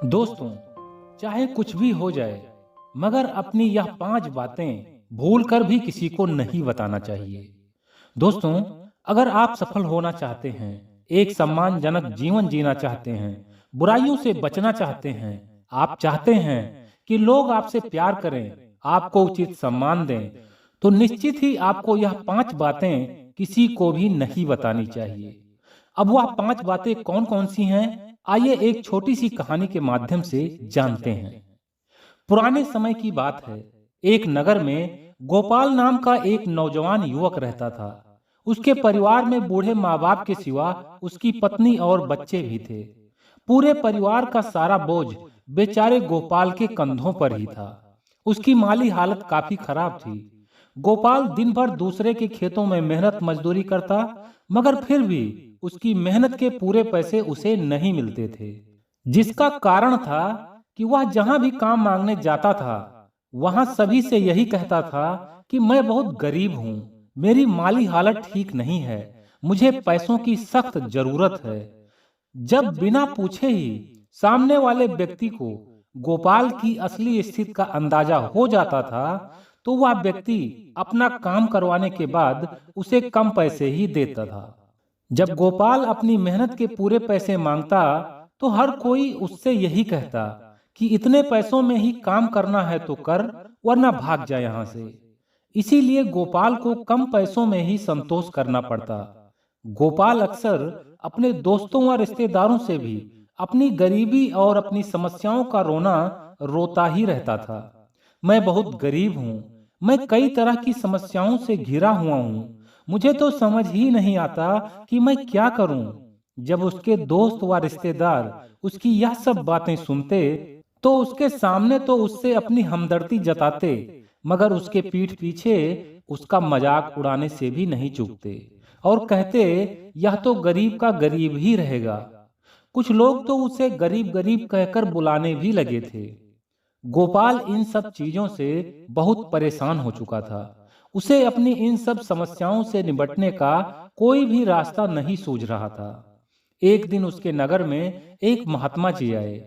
दोस्तों, चाहे कुछ भी हो जाए, मगर अपनी यह 5 बातें भूलकर भी किसी को नहीं बताना चाहिए। दोस्तों, अगर आप सफल होना चाहते हैं, एक सम्मानजनक जीवन जीना चाहते हैं, बुराइयों से बचना चाहते हैं, आप चाहते हैं कि लोग आपसे प्यार करें, आपको उचित सम्मान दें, तो निश्चित ही आपको यह 5 बातें किसी को भी नहीं बतानी चाहिए। अब वह 5 बातें कौन कौन सी हैं, आइए एक छोटी सी कहानी के माध्यम से जानते हैं। पुराने समय की बात है। एक नगर में गोपाल नाम का एक नौजवान युवक रहता था। उसके परिवार में बूढ़े माँ बाप के सिवा उसकी पत्नी और बच्चे भी थे। पूरे परिवार का सारा बोझ बेचारे गोपाल के कंधों पर ही था। उसकी माली हालत काफी खराब थी। गोपाल दिन भर दूसरे के खेतों में मेहनत मजदूरी करता, मगर फिर भी उसकी मेहनत के पूरे पैसे उसे नहीं मिलते थे। जिसका कारण था कि वह जहां भी काम मांगने जाता था, वहां सभी से यही कहता था कि मैं बहुत गरीब हूं, मेरी माली हालत ठीक नहीं है, मुझे पैसों की सख्त जरूरत है। जब बिना पूछे ही सामने वाले व्यक्ति को गोपाल की असली स्थिति का अंदाजा हो जाता था, तो वह व्यक्ति अपना काम करवाने के बाद उसे कम पैसे ही देता था। जब गोपाल अपनी मेहनत के पूरे पैसे मांगता, तो हर कोई उससे यही कहता कि इतने पैसों में ही काम करना है तो कर, वरना भाग जा यहाँ से। इसीलिए गोपाल को कम पैसों में ही संतोष करना पड़ता। गोपाल अक्सर अपने दोस्तों व रिश्तेदारों से भी अपनी गरीबी और अपनी समस्याओं का रोना रोता ही रहता था। मैं बहुत गरीब हूँ, मैं कई तरह की समस्याओं से घिरा हुआ हूँ, मुझे तो समझ ही नहीं आता कि मैं क्या करूं। जब उसके दोस्त व रिश्तेदार उसकी यह सब बातें सुनते, तो उसके सामने तो उससे अपनी हमदर्दी जताते, मगर उसके पीठ पीछे उसका मजाक उड़ाने से भी नहीं चूकते और कहते, यह तो गरीब का गरीब ही रहेगा। कुछ लोग तो उसे गरीब गरीब कहकर बुलाने भी लगे थे। गोपाल इन सब चीजों से बहुत परेशान हो चुका था। उसे अपनी इन सब समस्याओं से निपटने का कोई भी रास्ता नहीं सूझ रहा था। एक दिन उसके नगर में एक महात्मा जी आए।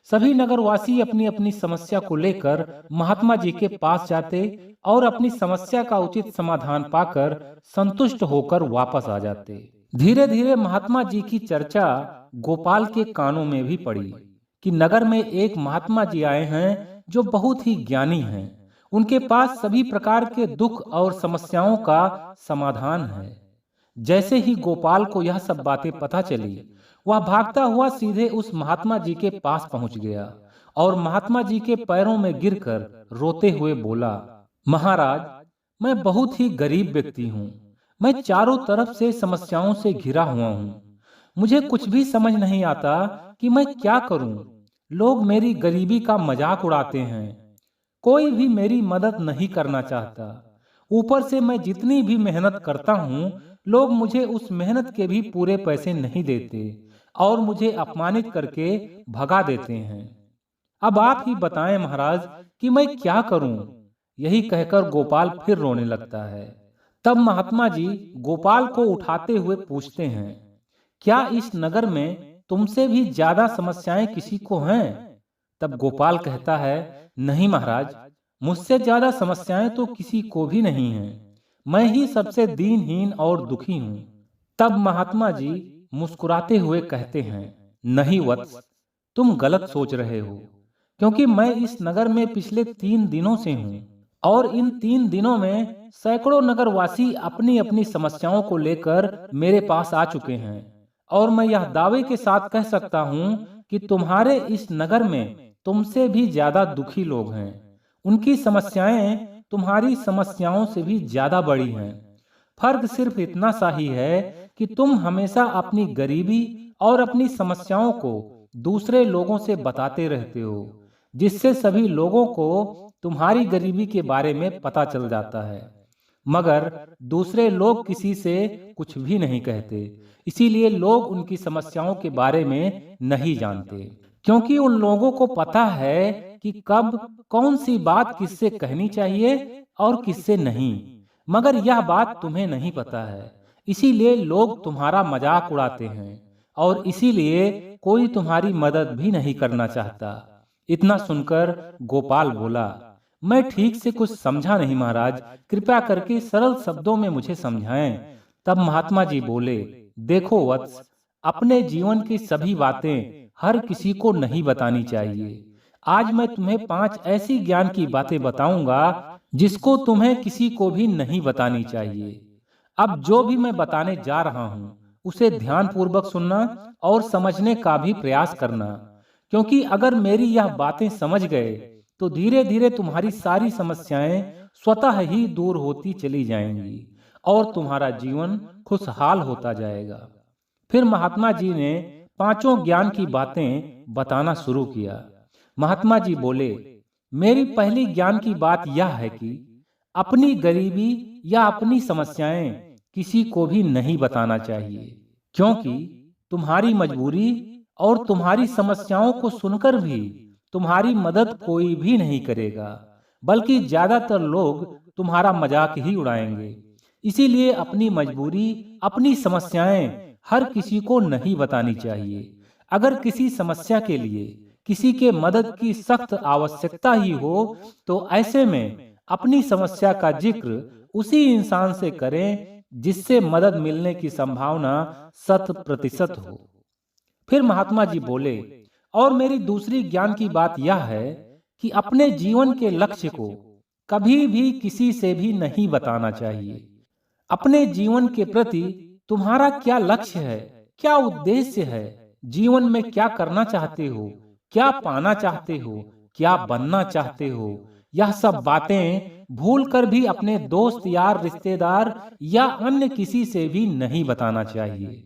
सभी नगरवासी अपनी अपनी समस्या को लेकर महात्मा जी के पास जाते और अपनी समस्या का उचित समाधान पाकर संतुष्ट होकर वापस आ जाते। धीरे धीरे महात्मा जी की चर्चा गोपाल के कानों में भी पड़ी कि नगर में एक महात्मा जी आए हैं जो बहुत ही ज्ञानी हैं। उनके पास सभी प्रकार के दुख और समस्याओं का समाधान है। जैसे ही गोपाल को यह सब बातें पता चली, वह भागता हुआ सीधे उस महात्मा जी के पास पहुंच गया और महात्मा जी के पैरों में गिरकर रोते हुए बोला, महाराज, मैं बहुत ही गरीब व्यक्ति हूँ। मैं चारों तरफ से समस्याओं से घिरा हुआ हूँ। मुझे कुछ भी समझ नहीं आता कि मैं क्या करूं। लोग मेरी गरीबी का मजाक उड़ाते हैं, कोई भी मेरी मदद नहीं करना चाहता। ऊपर से मैं जितनी भी मेहनत करता हूँ, लोग मुझे उस मेहनत के भी पूरे पैसे नहीं देते और मुझे अपमानित करके भगा देते हैं। अब आप ही बताएं महाराज कि मैं क्या करूं। यही कहकर गोपाल फिर रोने लगता है। तब महात्मा जी गोपाल को उठाते हुए पूछते हैं, क्या इस नगर में तुमसे भी ज्यादा समस्याएं किसी को हैं? तब गोपाल कहता है, नहीं महाराज, मुझसे ज्यादा समस्याएं तो किसी को भी नहीं हैं। मैं ही सबसे दीनहीन और दुखी हूं। तब महात्मा जी मुस्कुराते हुए कहते हैं, नहीं वत्स, तुम गलत सोच रहे हो, क्योंकि मैं इस नगर में पिछले 3 दिनों से हूं और इन 3 दिनों में सैकड़ों नगरवासी अपनी अपनी समस्याओं को लेकर मेरे पास आ चुके हैं और मैं यह दावे के साथ कह सकता हूं कि तुम्हारे इस नगर में तुमसे भी ज्यादा दुखी लोग हैं। उनकी समस्याएं तुम्हारी समस्याओं से भी ज्यादा बड़ी हैं। फर्क सिर्फ इतना सा ही है कि तुम हमेशा अपनी गरीबी और अपनी समस्याओं को दूसरे लोगों से बताते रहते हो, जिससे सभी लोगों को तुम्हारी गरीबी के बारे में पता चल जाता है, मगर दूसरे लोग किसी से कुछ भी नहीं कहते। इसीलिए लोग उनकी समस्याओं के बारे में नहीं जानते, क्योंकि उन लोगों को पता है कि कब कौन सी बात किससे कहनी चाहिए और किससे नहीं, मगर यह बात तुम्हें नहीं पता है। इसीलिए लोग तुम्हारा मजाक उड़ाते हैं और इसीलिए कोई तुम्हारी मदद भी नहीं करना चाहता। इतना सुनकर गोपाल बोला, मैं ठीक से कुछ समझा नहीं महाराज, कृपया करके सरल शब्दों में मुझे समझाएं। तब महात्मा जी बोले, देखो वत्स, अपने जीवन की सभी बातें हर किसी को नहीं बतानी चाहिए। आज मैं तुम्हें 5 ऐसी ज्ञान की बातें बताऊंगा जिसको तुम्हें किसी को भी नहीं बतानी चाहिए। अब जो भी मैं बताने जा रहा हूँ उसे ध्यान पूर्वक सुनना और समझने का भी प्रयास करना, क्योंकि अगर मेरी यह बातें समझ गए तो धीरे धीरे तुम्हारी सारी समस्याएं स्वतः ही दूर होती चली जाएंगी और तुम्हारा जीवन खुशहाल होता जाएगा। फिर महात्मा जी ने 5 ज्ञान की बातें बताना शुरू किया। महात्मा जी बोले, मेरी पहली ज्ञान की बात यह है कि अपनी गरीबी या अपनी समस्याएं किसी को भी नहीं बताना चाहिए, क्योंकि तुम्हारी मजबूरी और तुम्हारी समस्याओं को सुनकर भी तुम्हारी मदद कोई भी नहीं करेगा, बल्कि ज्यादातर लोग तुम्हारा मजाक ही उड़ाएंगे। इसीलिए अपनी मजबूरी, अपनी समस्याएं हर किसी को नहीं बतानी चाहिए। अगर किसी समस्या के लिए किसी के मदद की सख्त आवश्यकता ही हो तो ऐसे में अपनी समस्या का जिक्र उसी इंसान से करें जिससे मदद मिलने की संभावना 100% हो। फिर महात्मा जी बोले, और मेरी दूसरी ज्ञान की बात यह है कि अपने जीवन के लक्ष्य को कभी भी किसी से भी नहीं बताना चाहिए। अपने जीवन के प्रति तुम्हारा क्या लक्ष्य है, क्या उद्देश्य है, जीवन में क्या करना चाहते हो, क्या पाना चाहते हो, क्या बनना चाहते हो, यह सब बातें भूल कर भी अपने दोस्त, यार, रिश्तेदार या अन्य किसी से भी नहीं बताना चाहिए।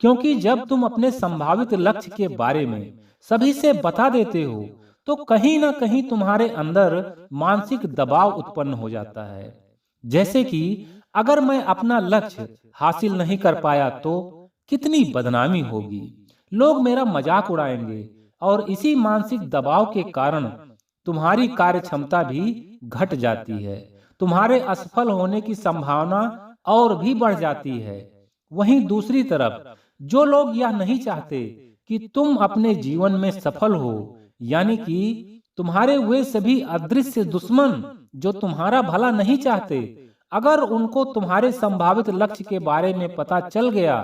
क्योंकि जब तुम अपने संभावित लक्ष्य के बारे में सभी से बता देते हो तो कहीं ना कहीं तुम्हारे अंदर मानसिक दबाव उत्पन्न हो जाता है। जैसे कि अगर मैं अपना लक्ष्य हासिल नहीं कर पाया तो कितनी बदनामी होगी, लोग मेरा मजाक उड़ाएंगे, और इसी मानसिक दबाव के कारण तुम्हारी कार्य क्षमता भी घट जाती है, तुम्हारे असफल होने की संभावना और भी बढ़ जाती है। वहीं दूसरी तरफ जो लोग यह नहीं चाहते कि तुम अपने जीवन में सफल हो, यानी कि तुम्हारे वे सभी अदृश्य दुश्मन जो तुम्हारा भला नहीं चाहते, अगर उनको तुम्हारे संभावित लक्ष्य के बारे में पता चल गया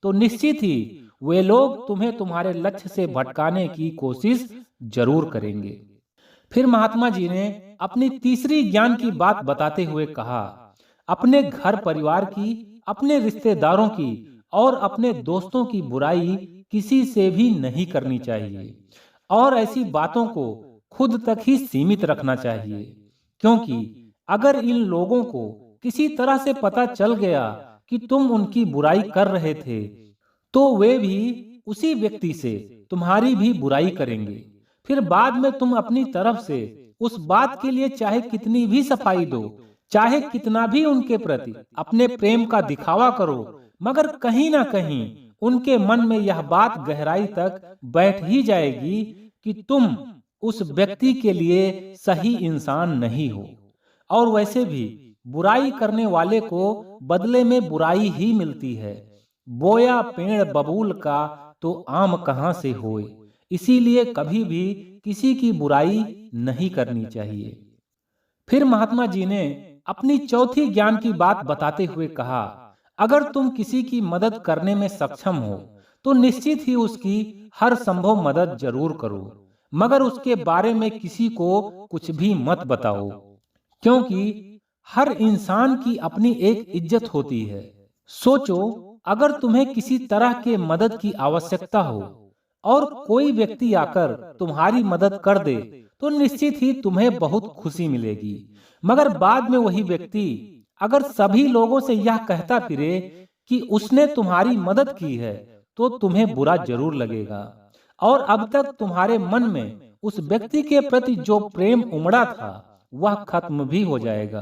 तो निश्चित ही वे लोग तुम्हें तुम्हारे लक्ष्य से भटकाने की कोशिश जरूर करेंगे। फिर महात्मा जी ने अपनी तीसरी ज्ञान की बात बताते हुए कहा, अपने घर परिवार की, अपने रिश्तेदारों की और अपने दोस्तों की बुराई किसी से भी नहीं करनी चाहिए और ऐसी बातों को खुद तक ही सीमित रखना चाहिए, क्योंकि अगर इन लोगों को किसी तरह से पता चल गया कि तुम उनकी बुराई कर रहे थे तो वे भी उसी व्यक्ति से तुम्हारी भी बुराई करेंगे। फिर बाद में तुम अपनी तरफ से उस बात के लिए चाहे कितनी भी सफाई दो, चाहे कितना भी उनके प्रति अपने प्रेम का दिखावा करो, मगर कहीं ना कहीं उनके मन में यह बात गहराई तक बैठ ही जाएगी कि तुम उस व्यक्ति के लिए सही इंसान नहीं हो। और वैसे भी बुराई करने वाले को बदले में बुराई ही मिलती है। बोया पेड़ बबूल का तो आम कहां से होए, इसीलिए कभी भी किसी की बुराई नहीं करनी चाहिए। फिर महात्मा जी ने अपनी चौथी ज्ञान की बात बताते हुए कहा, अगर तुम किसी की मदद करने में सक्षम हो तो निश्चित ही उसकी हर संभव मदद जरूर करो, मगर उसके बारे में किसी को कुछ भी मत बताओ, क्योंकि हर इंसान की अपनी एक इज्जत होती है। सोचो, अगर तुम्हें किसी तरह के मदद की आवश्यकता हो और कोई व्यक्ति आकर तुम्हारी मदद कर दे तो निश्चित ही तुम्हें बहुत खुशी मिलेगी, मगर बाद में वही व्यक्ति अगर सभी लोगों से यह कहता फिरे कि उसने तुम्हारी मदद की है तो तुम्हें बुरा जरूर लगेगा और अब तक तुम्हारे मन में उस व्यक्ति के प्रति जो प्रेम उमड़ा था वह खत्म भी हो जाएगा,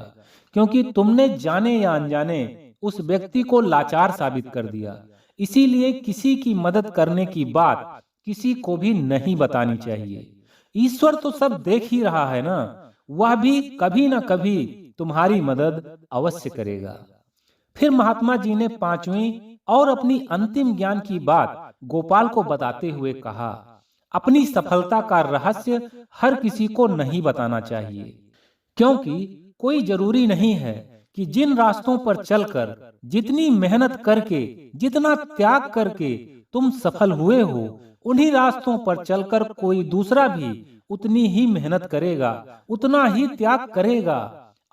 क्योंकि तुमने जाने या अनजाने उस व्यक्ति को लाचार साबित कर दिया। इसीलिए किसी की मदद करने की बात किसी को भी नहीं बतानी चाहिए। ईश्वर तो सब देख ही रहा है ना, वह भी कभी न कभी तुम्हारी मदद अवश्य करेगा। फिर महात्मा जी ने पांचवी और अपनी अंतिम ज्ञान की बात गोपाल को बताते हुए कहा, अपनी सफलता का रहस्य हर किसी को नहीं बताना चाहिए, क्योंकि कोई जरूरी नहीं है कि जिन रास्तों पर चलकर, जितनी मेहनत करके, जितना त्याग करके तुम सफल हुए हो, उन्हीं रास्तों पर चलकर कोई दूसरा भी उतनी ही मेहनत करेगा, उतना ही त्याग करेगा।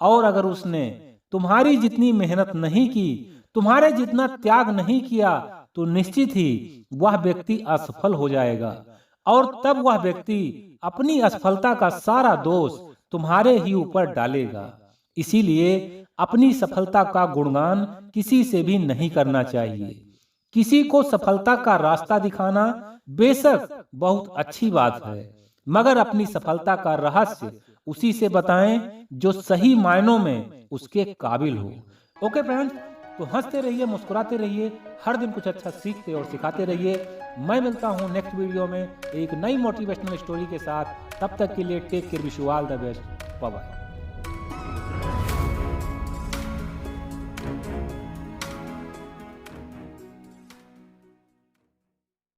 और अगर उसने तुम्हारी जितनी मेहनत नहीं की, तुम्हारे जितना त्याग नहीं किया, तो निश्चित ही वह व्यक्ति असफल हो जाएगा, और तब वह व्यक्ति अपनी असफलता का सारा दोष तुम्हारे ही ऊपर डालेगा। इसीलिए अपनी सफलता का गुणगान किसी से भी नहीं करना चाहिए। किसी को सफलता का रास्ता दिखाना बेशक बहुत अच्छी बात है, मगर अपनी सफलता का रहस्य उसी से बताएं जो सही मायनों में उसके काबिल हो। ओके फ्रेंड्स, तो हंसते रहिए, मुस्कुराते रहिए, हर दिन कुछ अच्छा सीखते और सिखाते रहिए। मैं मिलता हूं नेक्स्ट वीडियो में एक नई मोटिवेशनल स्टोरी के साथ। तब तक के लिए take care, wish you all the best, bye bye.